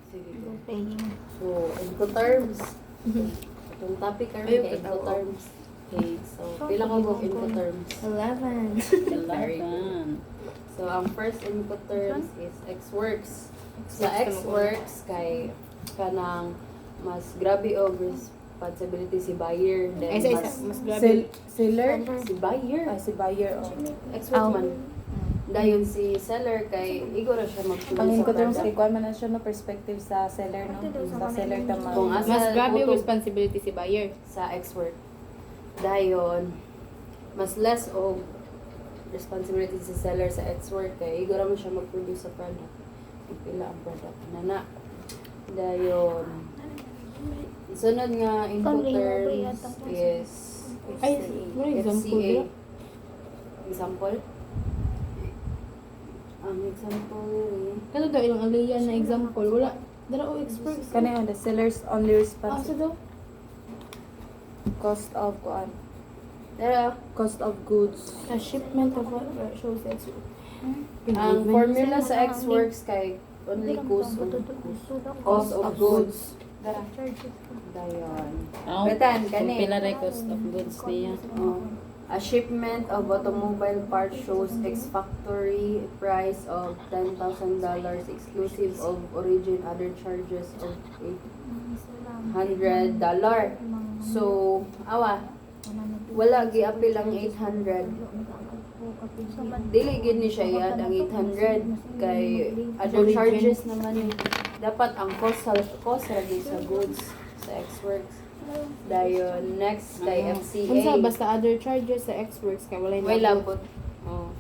Sige. Paying. So, Incoterms. Itong topic karon kay Incoterms. Okay, so pila ka mo Incoterms? 11. Very good. So, ang first Incoterms is X-Works. Sa X-Works, kay kanang mas grabe og responsibility si buyer. Then, Mas grabe. Seller? si buyer. Si buyer. X-Works man. Dayon si seller kay igora siya mag-produce Pangin ko terms kay product. kuan man na siya no perspective sa seller no. Sa seller tama. Kung asa Mas grabe yung utong responsibility si buyer. sa X-Work. Dayon, mas less og responsibility si seller sa X-Work kay igora mo siya mag-produce sa product. Pila ang product nana. Dayon, sunod nga input terms is Ay, may example FCA. ba? Example? Ang example Kato daw yung aliyan na example. Wala. Dara o experts. Kani the sellers only Asa responsible daw? cost of kuan. Dara, Cost of goods. A shipment of what shows that. ang formula sa X-Works kay only cost of goods. Dara. Dayon. Betan, kani. Pila rin cost of goods niya. Oh. A shipment of automobile parts shows ex-factory price of $10,000 exclusive of origin other charges of $800. So, awa, wala giapil ang 800. Dili gid ni siya yad ang 800 kay other charges naman ni. Dapat ang cost lagi sa goods sa X-Works. Dayon next kay FCA. Unsa basta other charges sa X-Works kay wala May labot. Oh.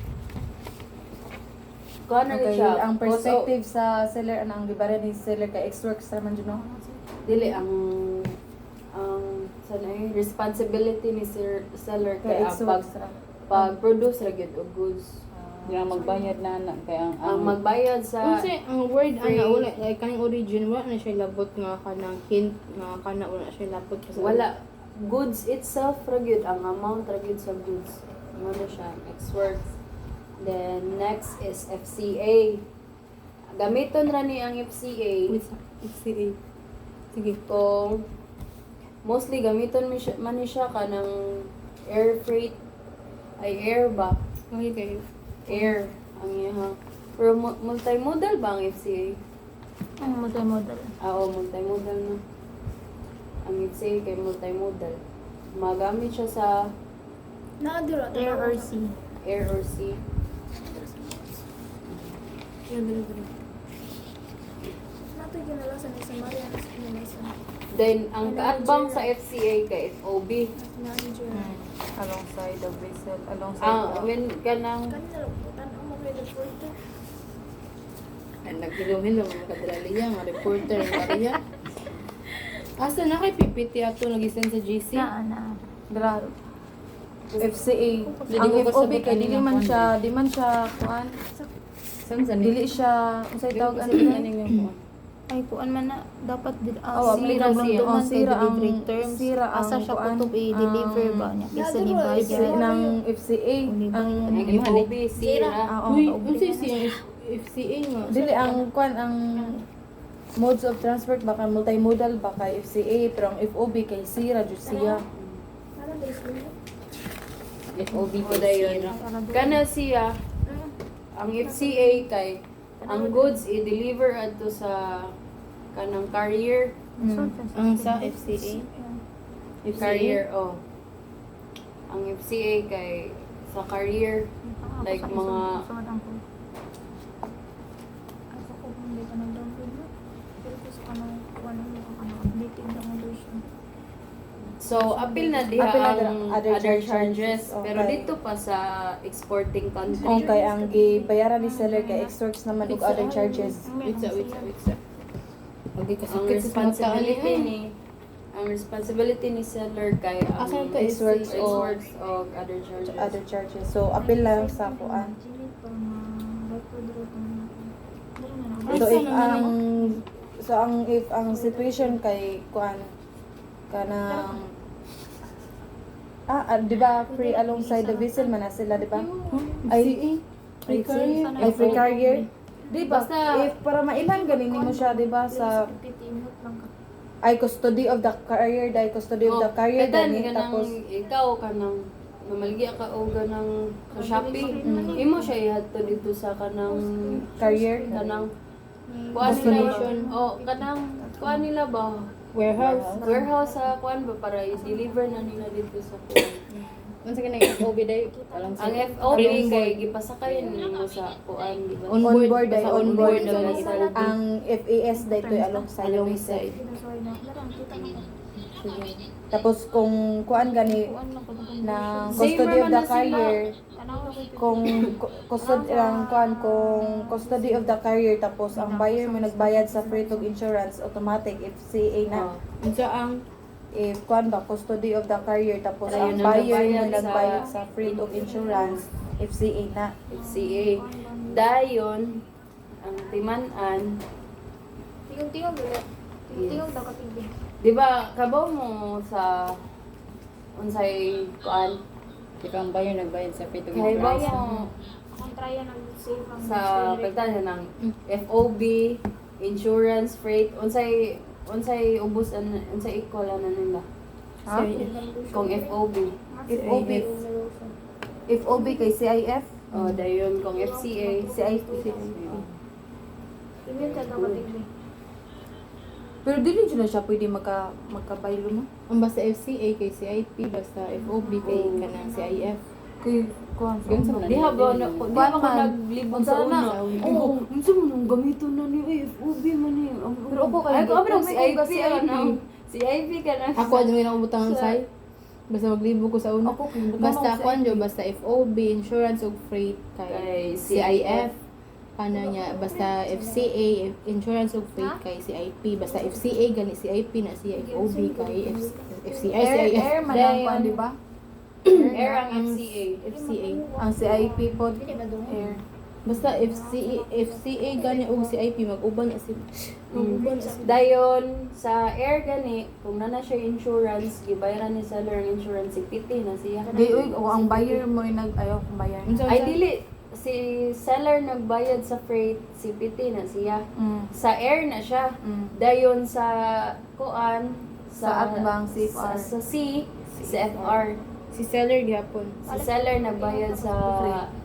Kuha na Okay, siya. ang perspective sa seller ang gibara ni seller kay X-Works naman dyan no. Dili ang sanay responsibility ni seller Kay kay ang X-Works ra. pag-produce ra gyud og goods. Nga magbayad na anak kaya Ang magbayad sa Unsa ang word free- ana wala like kaning origin wala na siya labot nga kanang hint nga kana wala siya labot sa wala goods itself ra gyud ang amount ra gyud sa goods. Ano siya X-Works. Then next is FCA. Gamiton ra ni ang FCA. with FCA. Sige. Kung mostly gamiton man ni siya kanang air freight ay air ba? Okay kayo. Air ang iya. Pero multimodal ba ang FCA? Ang model. Oo, multimodal na. Ang FCA kay multimodal. Magamit siya sa Air or sea. air or sea. Then, ang kaatbang sa FCA kay FOB. Alongside the vessel, alongside When kanang Naghiluhin lang mga kadraliya, mga reporter, Maria. Asa na kay PPT ato nag-send sa GC? Dra FCA. Dili Ang ko FOB kasabi kay dili kanina man kuan. siya, di man siya kuan. Dili siya unsay tawag ano yun? Ay, kuan man na dapat Oh, sira siya. Oh, sira ang delivery terms. sira ang Asa siya kuan, kutob i-deliver ang ba niya? Kasi ni FCA Bayan. ng FCA ang ang FOB sira. oo. Uy, unsa si FCA nga? Dili ang kuan ang modes of transport baka multimodal baka FCA pero ang FOB kay sira jud siya. FOB O dayon. Kana siya ang FCA kay ang goods i-deliver adto sa kanang carrier. Ang sa FCA? Carrier, oh. Ang FCA kay sa carrier like mga so apil na diha Apil na ang other other charges. charges pero Okay. dito pa sa exporting country. Okay, ang gibayaran ni seller kay X-Works naman ug other charges. Wait sa. Okay, kasi Ang kasi responsibility ni seller kay ang Asa ito, X-Works o X-Works o other charges. other charges. So apil lang sa kuan. So if ang if ang situation kay kuan kanang di ba free alongside the vessel man na sila di ba? Ay, Ay free carrier. Di ba? Basta- If para mailan ganin mo siya, di ba, sa ay custody of the career, dahil custody of the career Then, gani, tapos ikaw kanang mamalgi ka o ganang sa Shopee. Imo siya ihatod dito sa kanang career. kanang kuan nila. Destination. Oh, kanang kuan nila ba? Warehouse. Warehouse sa kuan ba para i-deliver na nila dito sa kuan. Unsa ka nag-FOB day? Alang Ang FOB kay gipasakay nimo sa kuan, di ba? Onboard, Basta ay onboard. na lang sa isa. Ang FAS dito alongside. Alongside. Tapos kung kuan gani na Same custody of naman the na sila. career, kung custody ang kuan kung custody of the career tapos ang buyer mo nagbayad sa freight of insurance automatic FCA na. Unsa ang If kuan ba custody of the career tapos Ayun, ang buyer mo nagbayad nagbayad sa- sa freight of insurance FCA na. FCA. Dayon ang timan-an, Tingog ulit. Tingog daw kapig. di ba kabaw mo sa unsay kuan Ikaw ang bayo nagbayad sa free to kay ba insurance. mo Akong trya ng save ang sa pagtanya ng FOB, insurance, freight, unsay ubos unsay equal na nila. Ha? Kung FOB. FOB. FOB kay CIF, Oh, dayon kung FCA, CIF. Tingog ka daw kapig. Pero dili na siya pwede magkabaylo mo. ang basta FCA kay CIP, basta FOB kay kanang CIF. Kay kuan Yun sa mga- Diha ba na di ba Kuan ko man. naglibot sa Unsa na? una? Oo, unsa man ang gamiton na ni FOB man ni. Pero ako kay ay ko FOB si IP ka ka na. Si IP ka na. Ako ano yung nakabutang ang say? Basta maglibo ko sa una. Ako kay Basta ako anjo, basta FOB, insurance ug freight kay Kay CIF. Kana niya, basta FCA, insurance ug freight kay CIP. Basta FCA gani CIP na siya FOB kay FCI, CIF. Air man ang kuan, di ba? Air ang FCA. FCA. Ang CIP pod Dili ba doon? air. Basta FCA gani ug CIP mag-uban na sila. Mag-uban na sila. Dayon sa air gani, kung nana siya insurance, gibayaran ni seller ang insurance si PT na siya. Di uy, o ang buyer mo ay ayaw kung bayar. Ay dili si seller nagbayad sa freight, si PT na siya. Sa air na siya. Dayon sa kuan Sa atbang, CFR. sa C, si FR. Si seller gihapon. Si seller nagbayad sa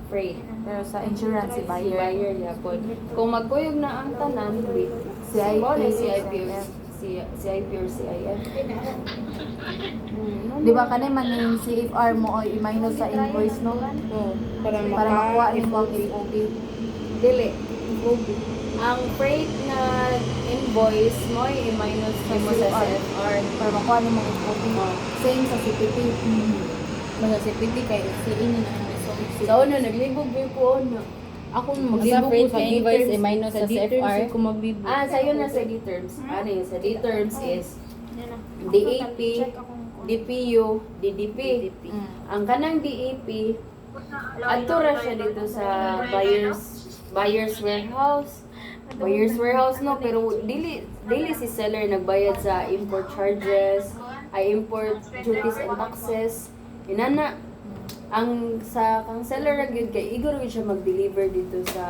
freight. Pero sa insurance si Si buyer. buyer yapon. Kung magkuyog na ang tanan, CIP, mo na CIP or CIF. CIP or CIF. Di ba kanay man yung CFR mo o i-minus sa invoice no? Oh, para Para makuha nimo ang FOB. FOB. Dili. Ang freight na invoice mo i-minus mo sa CFR. Para makuha nimo ang FOB. Same sa CPP. Basta si PT kay FCA ni na Sa una naglibog gyud ko na. Ako Sa maglibo ko freight sa kay invoice, D-terms. i-minus sa D-terms CFR. ko maglibo. Sa'yo na sa D-terms. Ano yun? Sa D-terms is DAP, DPU, DDP. Ang kanang DAP, atura siya dito sa buyer's warehouse. Buyer's warehouse no, pero dili si seller nagbayad sa import charges, ay import duties and taxes. Inana ang sa kang seller ra gyud kay igor gyud siya mag-deliver dito sa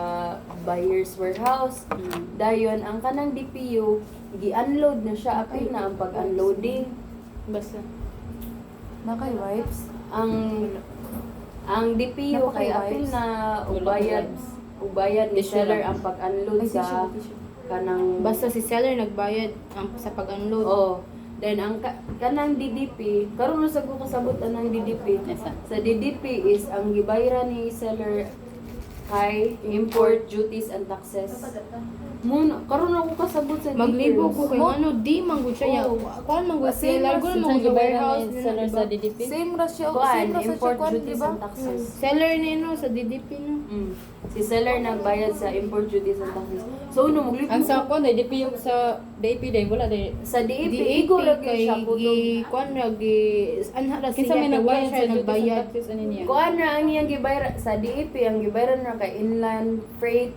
buyer's warehouse. Dayon ang kanang DPU gi-unload na siya, apil na ang pag-unloading. Basta. Na kay wipes. Ang DPU kay apil na ubayad ni Tissue seller lang. ang pag-unload Ay, sa kanang Basta si seller nagbayad ang sa pag-unload. oh. Then ang kanang DDP, karon na sa ko kasabot ang DDP. Esa. Sa DDP is ang gibayra ni seller kay import duties and taxes. Mun karon ako kasabot sa Maglibo details. ko kay ano di man gud siya. Oh. Kuan man gud Same siya. as Largo na Unsa man gud sa gibayaran warehouse ni seller sa DDP? Same ra siya, Kuan, same ra sa import kuan, di duties ba? and taxes. Seller ni no sa DDP no. Si seller nagbayad sa import duties and taxes. So no maglibo. Ang sa ko DDP yung sa DAP day wala day. sa DAP DAP igo ra gyud kay siya gi kutog. kuan ra gi anha ra Kinsa siya may kay nagbayad wala sa siya duties and nagbayad. taxes ani niya? Kuan na ang iyang gibayra sa DAP ang gibayran na kay inland freight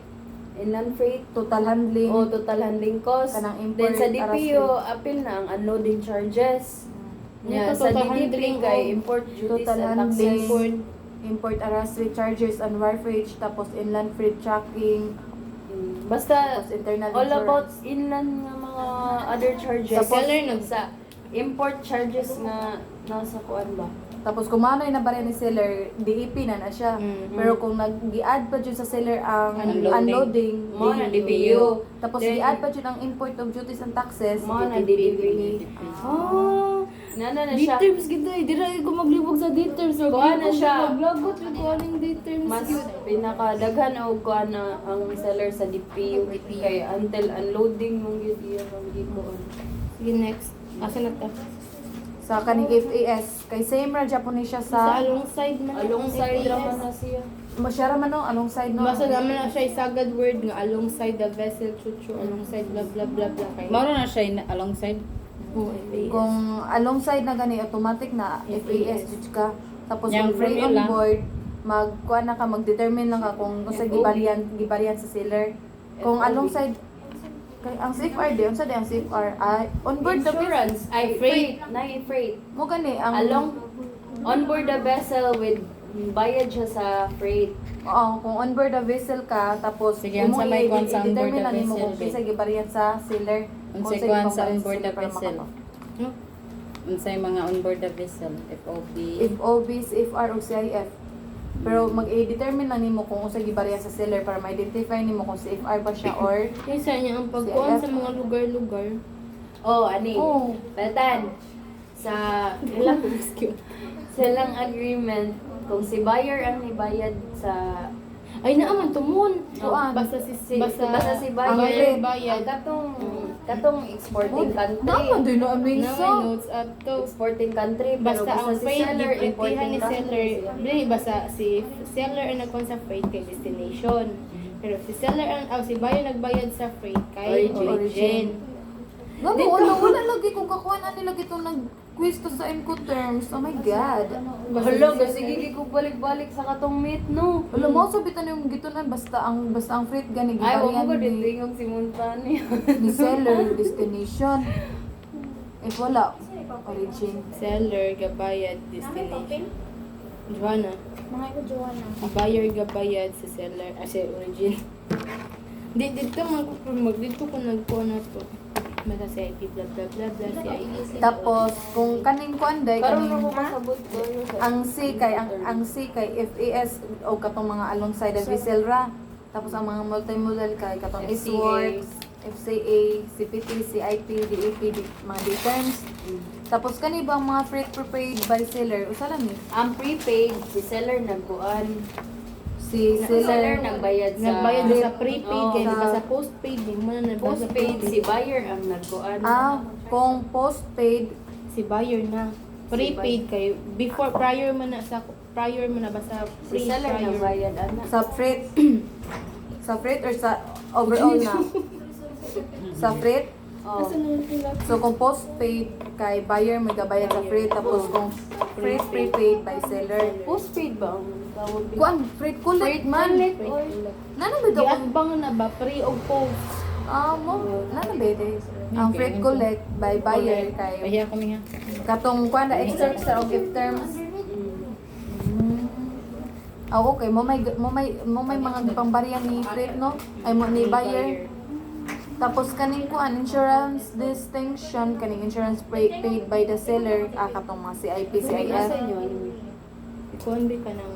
Total handling. o total handling cost. Kanang import, Then sa DPO arras apil na ang unloading charges. Ito, Sa total DDP handling kay o import duties total and handling. taxes. Import arras charges and wire freight tapos inland freight tracking. Basta Tapos internal all insurance. about inland nga mga other charges. Sa seller sa import charges nga nasa kuan ba? Tapos kung manoy na bariya ni seller, DEP na siya. Pero kung nag-i-add pa dyan sa seller ang unloading, Mo na DPU. Tapos Then, i-add pa dyan ang import of duties and taxes, Mo na DPP. Ah, Nana na siya. D-terms gito eh. Di rin ko maglibog sa D-terms. Kuha na siya. Maglagot yung kuha ng D-terms. Mas pinakadaghan og kuan na ang seller sa DPU kay until unloading mong gyud iya ang gikuan. Sige, next. Asa na ta? Sa kaning FAS, kay same ra Japan siya Sa sa alongside man. Alongside ang raman FAS. na siya. Masyara man no, anong side no? Basta naman na siya isagad word nga alongside the vessel chuchu, alongside blah blah blah blah kay. Mao na siya alongside. Oh, FAS. Kung alongside na gani automatic na FAS jud ka. Tapos Yang kung free from on yun lang. board, magkuha na ka, mag-determine lang ka kung sa gibarian sa seller. Kung alongside kay ang CFR di unsa di ang CFR ay on board the vessel. Insurance ay freight, na freight. Mo gani ang Along on board the vessel with bayad siya sa freight. Oo, kung on board the vessel ka tapos Sige, ang sa may kwan sa on board i-determine the lang nimo vessel, kung kinsa gibarian sa seller. Ang kung sa kwan sa gibarian on board the seller para vessel. makato. No? Unsay mga on board the vessel, FOB. If OB, CFR o CIF. Pero mag-i-determine lang nimo kung unsa gibarian sa seller para ma-identify nimo kung CFR ba siya or Kaysa niya ang pagkuhan sa mga lugar-lugar. Oh, ani. Oh. Batan sa ilang agreement kung si buyer ang nibayad sa Ay naaman tumon. Kuan. Basta basta si Ang buyer rate. bayad. katong exporting country. Naman din no Na may amingso. notes at to. Exporting country pero Basta ang si freight seller giprintihan importing ni country seller. siya. Dili basta si seller ang nagkuhan sa freight kay destination. Pero si seller ang si buyer nagbayad sa freight kay Origin. origin. Gabi, wala lagi kung kakuha na nila gito nag-quiz to sa Incoterms. Oh my God. Hala, kasi gigi ko balik-balik sa katong meat, no? Wala mo, sabitan yung gitunan basta ang freight gani Ay, wag mo ko din ni, tingog si Montani. ni seller destination. If wala, origin. Seller gabayad destination. Joanna, Mga ko Joanna. ang buyer gabayad sa seller si origin. Dito dito ko nagkuha na to. Basta si IP blah blah blah blah si IP. Tapos kung kaning kuanday Karon kaning ako kasabot ko. ang C kay FAS o katong mga alongside the vessel ra. Tapos ang mga multimodal kay katong FCA. S-Works, FCA, CPT, CIP, DEP, mga D-terms. Tapos kani ba ang mga freight prepaid by seller? Usa lang ni. Ang prepaid, si seller nagkuan. Si Seller seller nagbayad sa... Nagbayad sa prepaid Oo, kay sa- basta postpaid di mo na nabasa Postpaid, si buyer ang nagkuan. kung postpaid si buyer na. Prepaid kay before prior man na basta Si seller prior. nagbayad, ana. sa freight sa freight or sa overall na sa freight. Oh. So kung postpaid kay buyer may gabayad sa freight tapos kung freight prepaid by seller. Postpaid ba ang tawag dito? Kuan freight collect man. Collect or... Nana ba ito? Giatbang na ba pre o post? Mo nana ba ito? Ang freight collect by buyer kay Pahiya kami ha. katong kuan na extra og gift terms. Okay, mo may mga pambariya ni freight no? Ay mo ni buyer. Tapos kaning kuan insurance distinction kaning insurance paid by the seller katong mga CIP, CIF. Nasa inyo, ano? Kuan ba ka nang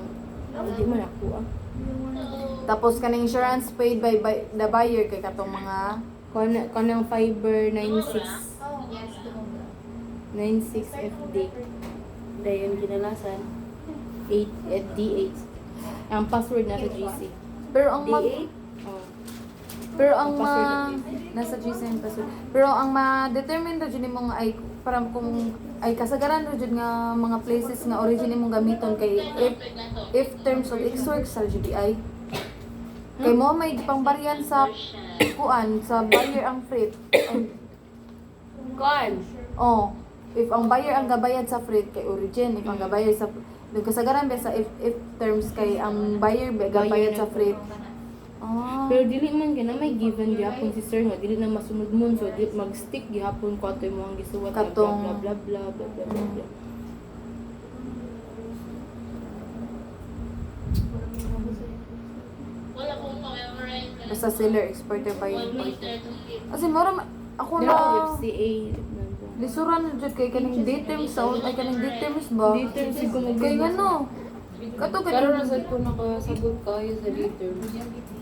hindi mo nakuha? Tapos kaning insurance paid by the buyer kay katong mga Kuan ng fiber 96 FD Dayon kinalasan. 8 FD8. Ang password na sa GC. pero ang D8? Oh. pero ang Ang password nasa GSM password. Pero ang ma-determine ra jud nimo nga ay para kung ay kasagaran ra jud nga mga places nga origin imong gamiton kay if terms of Xworks sa GDI. Kay mo may pangbaryan sa kuan sa buyer ang freight. Kuan. Oh, if ang buyer ang gabayad sa freight kay origin, if ang gabayad sa yung kasagaran ba sa if terms kay ang buyer ba gabayad sa freight. Pero dili man gina may given gihapon si sir nga dili na masunod mo so di mag-stick gihapon ko ato mo ang gisuwat na blah Katong- blah blah blah blah blah blah, blah. Basta seller, exporter, buyer, importer. Kasi mura ako Dira ko na FCA. lisuran na jud kay kaning details sa ay kaning details ba? Details, siguro mo Kay ngano? Kato Pero kaning nasa ko nakasagot kayo sa dito.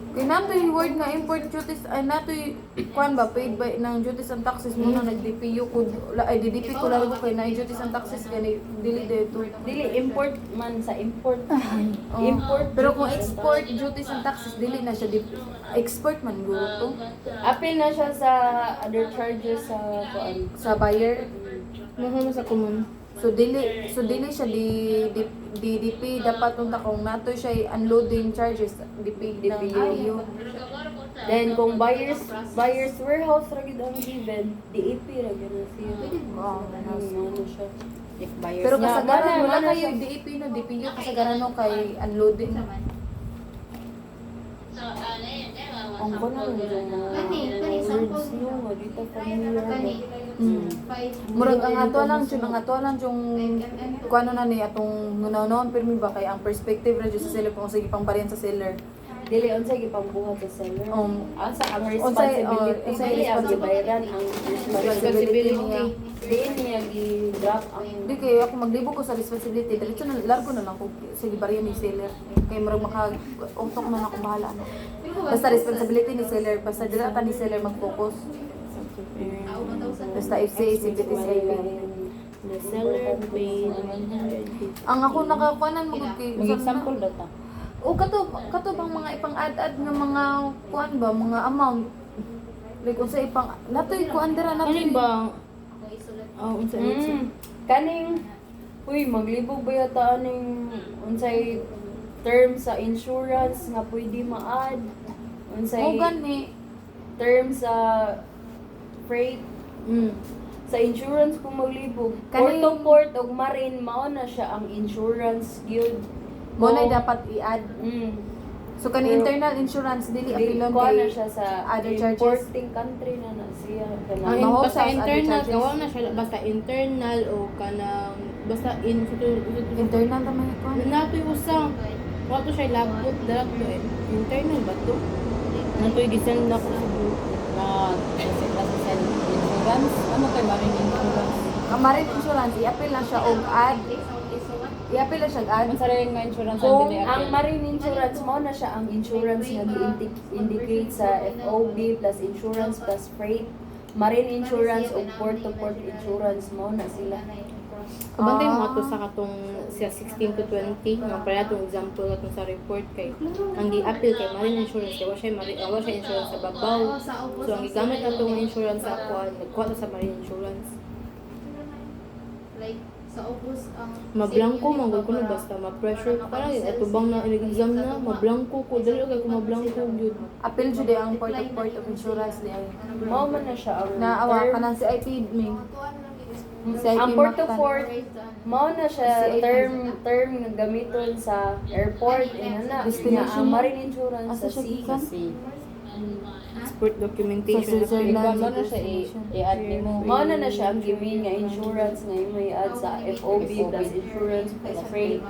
kay natoy word nga import duties ay natoy kuan ba paid by ng duties and taxes mo na nag-DPU ko ay DDP ko laro kay na duties and taxes gani dili dito. Dili import man sa import. Oh. Import. Pero kung export duties and taxes dili na siya export man guro to Apil na siya sa other charges sa kuan. sa buyer. Mahal sa common. So dili siya di DDP dapat unta kung nato siya unloading charges DP ng DPU. DPU. Then kung buyers warehouse ra gid ang given, DAP ra gyud na siya. Oh, Ano siya. If buyers pero Nga, kasagaran mana- wala mana kayo DAP no DPU kasagaran no kay unloading. Ang kuno yung words no, nga dito familiar ba? Murag ang ato lang yung kuano na ni atong nunaw permi ba kay ang perspective ra jud sa seller kung sige pang bariyan sa seller. Dili unsay gipangbuhat sa seller. Asa ang Unsay responsibility dili ang gibayaran ang responsibility niya. Dili niya gi-drop ang Di kay ako maglibog ko sa responsibility diretso na largo na lang ko sige bariyan ni seller. Kay murag maka-utok na ako bahala no. Basta responsibility ni seller basta dira ta ni seller mag-focus. Basta FCA CBT IP. The seller paid 150. Ang ako nakakuanan mo kay Mag-example data. O kato bang mga ipang-add nga mga kuan ba mga amount. Like unsa ipang natoy kuan dira Ano natoy ba? Unsa kaning uy maglibog ba yata aning unsay term sa insurance nga pwede ma-add unsay mo gani. term sa freight sa insurance kung maglibog port Kaning- to port ug marine mao na siya ang insurance gyud Mo na dapat i-add. So kani Pero- internal insurance dili Dili apilon ko na kay siya sa other charges. importing country na siya Ang kanang Mahal basta sa internal, other charges. gawa na siya basta internal o kanang basta internal ta may kuan. natoy usang wato siya labot dato internal ba to? Natoy gisend na ko sa group. sa insurance. Ano kay marine insurance? Ang marine insurance i-apil lang siya og add. I-apil lang siya og add. Ang sarili nga insurance ang kung dili ang apil. marine insurance mo na siya ang insurance nga gi-indicate sa FOB plus insurance plus freight marine insurance o port to port insurance mo na sila Kabantay mo ato sa katong siya 16 to 20 nga pala itong example katong sa report kay ang gi-appeal kay marine insurance kay wa siya insurance sa babaw. So ang gigamit nato nga insurance sa ako nagkuha to sa marine insurance. Like, sa August, Mablangko man gud kuno basta ma-pressure parang ito bang na exam na mablangko ko dili kay ko mablangko gyud. Apil jud ang port to port of insurance di ay. mao man na siya ang Naawa term. kanang si IP me. Si IP ang port to Mactan. port mao na siya term nga gamiton sa airport na Destination. ang marine insurance Asa sa siya sea gikan? Si Export documentation. Sa Switzerland. ikaw mo na siya i-add nimo. mao na siya ang gimin nga insurance nga may add sa FOB plus insurance plus freight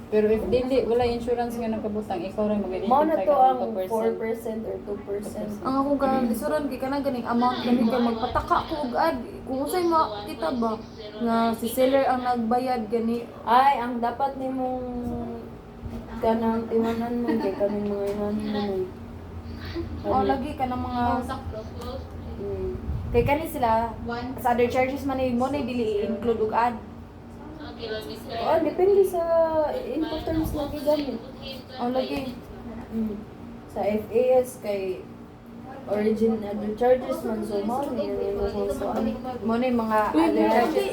Pero if dili wala insurance nga nakabutang, ikaw ra mao na mag-identify to ka ang ng 4% or 2%. Ang akong kalisuran kay kanang ganing amount gani kay magpataka ko og add. Kung usay makita ba nga si seller ang nagbayad gani Ay, ang dapat nimong kanang tiwanan mo kay kanang mga inanon mo. o lagi ka ng mga Mm. kay kani sila sa other charges man mo na dili i-include og add. Oh, depende sa Incoterms na gigamit. O lagi Sa FAS kay other charges man so mao ni so mo na yung mga other charges.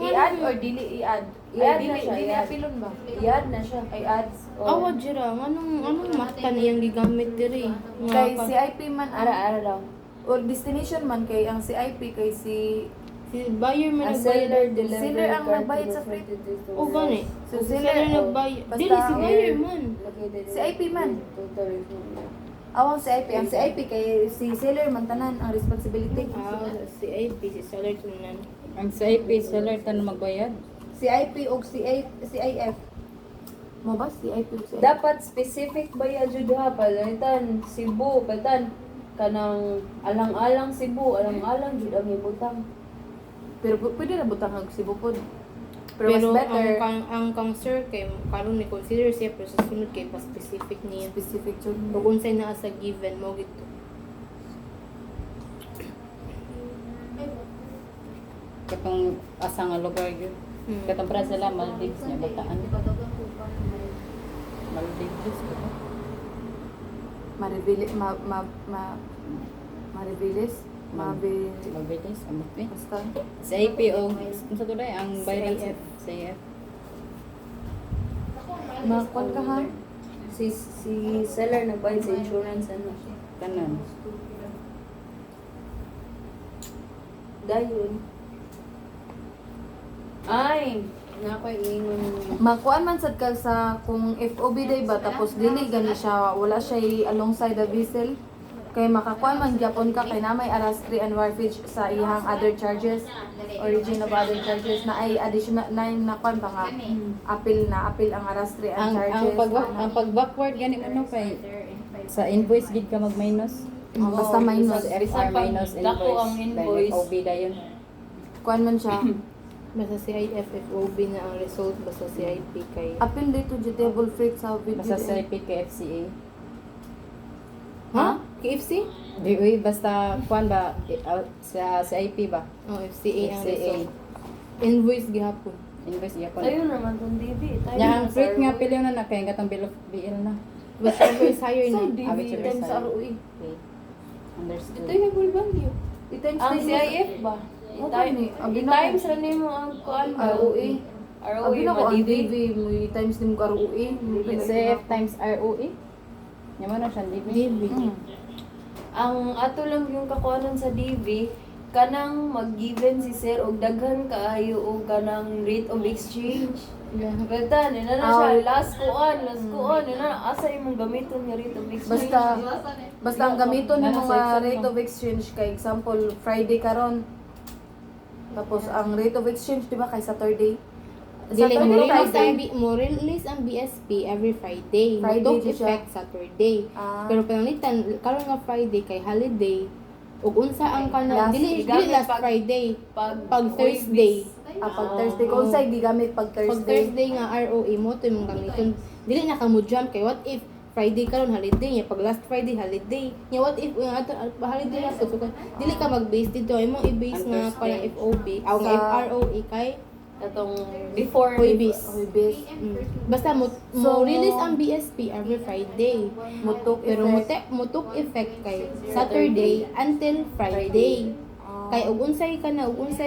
I-add or dili i-add? I-add Ay, na dili- siya, Dili i-add. apilon ba? i-add na siya. Ay ads. Awa jira anong maktan iyang gigamit diri. Nga Kay ka- CIP man Ara lang. or destination man kay ang CIP kay si si buyer man Ang nagbayad. seller delivered Seller ang card nagbayad to sa the freight. credit O gani. So, Si seller, seller oh, nagbayad. basta Dili si ang- buyer man. CIP man. Total. Awang CIP. Ang CIP kay si seller man tanan ang responsibility. Si IP, si seller tunan. Ang sa IP seller tan magbayad. CIP o CIF. Mo ba si IP o si IP? Dapat specific ba ya jud ha palitan Cebu palitan kanang alang-alang Cebu, alang-alang jud ang ibutang. Pero pwede na butang ang Cebu pod. Pero, Pero mas better ang sir kay karon ni consider siya pero sa sunod kay pa specific niya. specific jud. Ug unsay naa sa given mo gito. Katong asa nga lugar yun. Katong para sila Maldives niya bataan. Maldives ko. Maribilis Maribilis Maldives amot ni. basta Sa IP o unsa to day ang bayran sa IF. makon ka ha. Si seller nagbayad sa insurance ano. Tanan. Dayon. Ay, nakoy ingon. Makuan man sad ka sa kung FOB day ba tapos dili gani siya wala siya alongside the vessel kay makakuan man gyapon ka kay namay arrestry and wharfage sa ihang other charges origin of other charges na ay additional na nakuan ba nga appeal ang arrestry and charges Ang pag-backward gani mo no kay sa invoice gid ka mag-minus. basta minus Sa FR minus Dako ang invoice. OB dayon. kuan man siya Basta CIF FOB na ang result basta CIP kay appeal dito judicial freight sa video Basta sa IP kay FCA. Ha? KFC? Di uy basta kuan ba sa IP ba? Oh, FCA ang FCA. result. Invoice gihapon. Invoice gyapon. Tayo naman tong DB. Tayo Nya ang naman freight sa nga ROE. pili na kay gatong bill of BL na. Whichever is higher sa na. DV whichever times side. ROE Okay. Understood. ito yung full value i-times Ang din mo CIF ba? Okay ni, ang I-times ra nimo ang kuan ba? ROE ROE abi na ko ba ang DB? DV mo i-times din mo ROE CF times ROE. Nya mo na siya DB. DB. Ang ato lang yung kakuanan sa DV kanang mag-given si sir og daghan kaayo og kanang rate of exchange. Betan, ina na siya last kuan, ina asa imong gamiton nga rate of exchange. basta ang gamiton ni mga rate of exchange kay example Friday karon tapos ang rate of exchange di ba kay Saturday Dili mo release Friday. mo release ang BSP every Friday. Friday Matong di siya. effect Saturday. Ah. Pero pananglitan karon nga Friday kay holiday. Ug unsa ang Last- kana dili gamit last pag- Friday. Pag Pag Thursday. pag Thursday kung sa'y gigamit pag Pag Thursday Thursday nga ROE mo to imong gamiton. Dili na ka mo jump kay what if Friday karon holiday nya pag last Friday holiday. Nya what if yung ato holiday na so dili ka mag-base dito imong i-base nga parang FOB aw nga Sa- ROE kay atong before Huwebes. Huwebes Basta mo So, release ang BSP every Friday. mutok Pero effect mutok effect kay Saturday until Friday. Kay ug unsay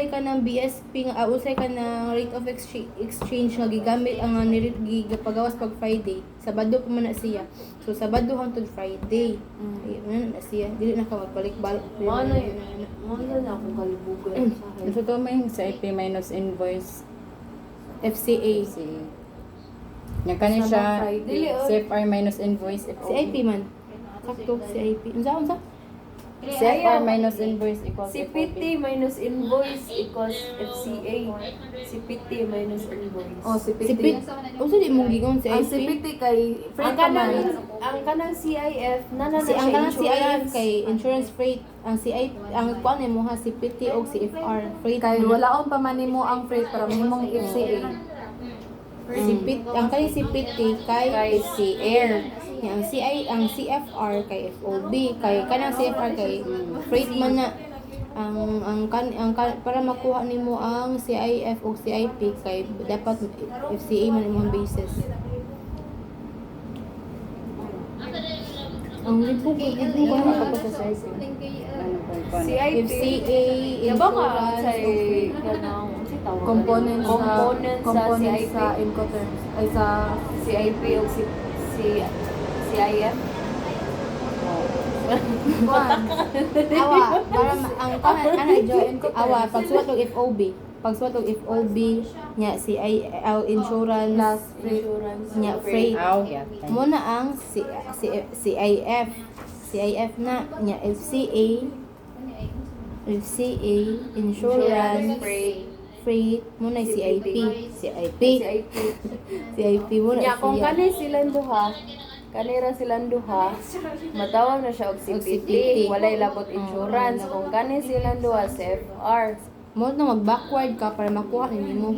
ka ng BSP nga unsay ka ng rate of exchange nga gigamit ang gigapagawas pag Friday. Sabado pa man na siya. So Sabado hangtod Friday. Ayun na siya. Dili na ka magbalik-balik. mo na akong kalibugan sa akin. Gusto to may sa IP minus invoice FCA. si Nya kani Sama siya Friday. CFR minus invoice FOB. CIP man. Sakto CIP. Unsa? CFR minus invoice equals CPT minus invoice equals FCA. CPT minus invoice. oh si Si PT Unsa di mo gigon ang si CIP? PT kay Ang freight kanang naman ang kanang CIF nana na Si ang siya kanang CIF insurance. kay insurance freight, ang CIF ang kuan mo ha si PT o si FR freight. kay man. wala on pa man nimo ang freight para nimong FCA Si PT ang kay si PT kay si Air. Yang ang CFR kay FOB kay kanang CFR kay freight man na para makuha nimo ang CIF o CIP kay dapat FCA man imong basis. Ang libog Ano ka pa sa size? Ano ba kuan? CIP. FCA Yaba nga insurance, sa okay. kanang si tawag components component sa sa Incoterms ay sa CIP o CIF. kuan Awa, para ang ana jo awa pagsuwat og FOB. Pagsuwat og FOB nya si insurance last freight Insurance. nya freight. Aw, yeah. Mo na ang CIF. CIF na nya FCA insurance Freight. freight mo na CIP. CIP. CIP. CIP mo na Nya kung siya. kanay silang duha, kanira silang duha, matawag na siya og CPT. CPT, walay labot insurance. Kung kanay silang duha, CFR. Mo na mag-backward ka para makuha ni mo.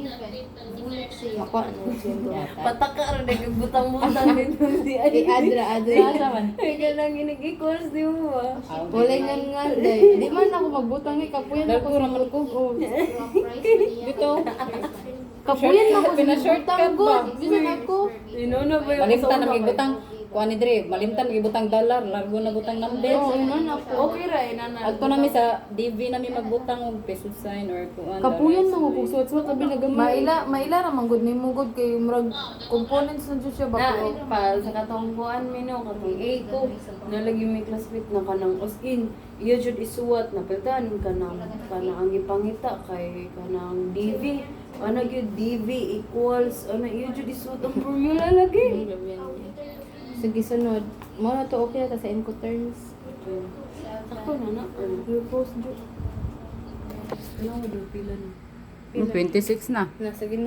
Makuha na siya. Pataka rin nagbutang-butang dito si Adra. Ay, ganang ginig-equals di mo ba? Wala nga day. Di man ako magbutang kay kapuyan ako sa magkog. Dito. Kapuyan ako sa Pina-shortcut ba? Bisan ako. Sinuno ba yung Malimtan sa ang una ibutang kuan ni dire, malimtan ang ibutang dollar, largo na butang number. Oo, iman ako. Okay ra, inana. Adto nami sa DV nami magbutang og peso sign or kuan. Kapuyan mo kung suwat-suwat sabi na gamay. Maila ra man gud ni mugod kay murag components na jud siya Na, bako. pa, sa katong kuan mino, katong A ko, nalagi may classmate na kanang os-in, iyo jud isuwat, napiltan kanang ang ipangita kay kanang DV, ano yun, DV equals, ano iyo jud isuwat ang formula lagi. Sige, sunod. Mo na to okay na ta sa Incoterms. Ako na na, Your post, Jo. ano mo doon pila na? 26 na. Nasa gina.